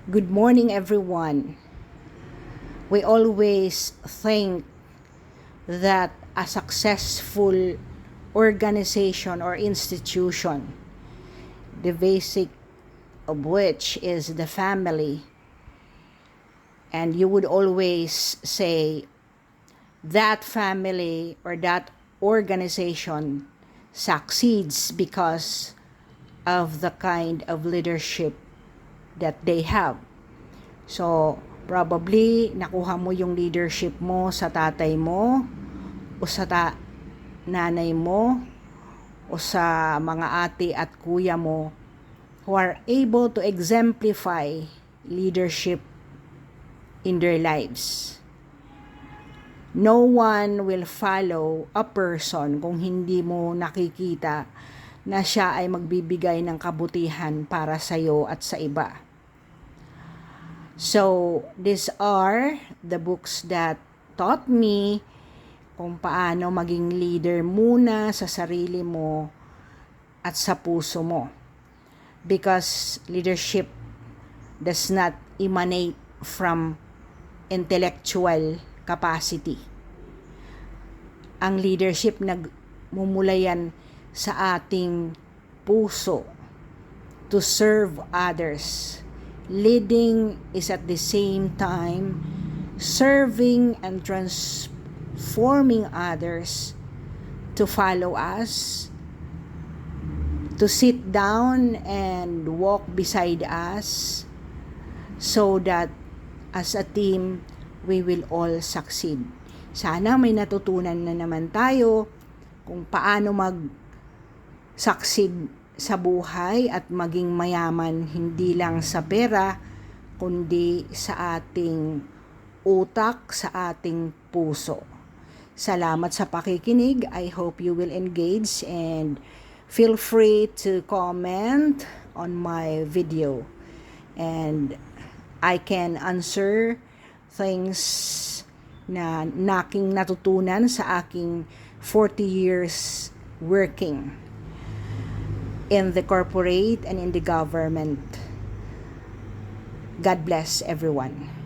Good morning, everyone. We always think that a successful organization or institution, the basic of which is the family, and you would always say that family or that organization succeeds because of the kind of leadership that they have. So, probably nakuha mo yung leadership mo sa tatay mo o sa nanay mo o sa mga ate at kuya mo who are able to exemplify leadership in their lives. No one will follow a person kung hindi mo nakikita na siya ay magbibigay ng kabutihan para sa iyo at sa iba. So, these are the books that taught me kung paano maging leader muna sa sarili mo at sa puso mo. Because leadership does not emanate from intellectual capacity. Ang leadership nagmumula yan sa ating puso to serve others. Leading is at the same time serving and transforming others to follow us, to sit down and walk beside us, so that as a team, we will all succeed. Sana may natutunan na naman tayo kung paano mag-succeed sa buhay at maging mayaman hindi lang sa pera kundi sa ating utak, sa ating puso. Salamat sa pakikinig. I hope you will engage and feel free to comment on my video and I can answer things na aking natutunan sa aking 40 years working in the corporate and in the government. God bless everyone.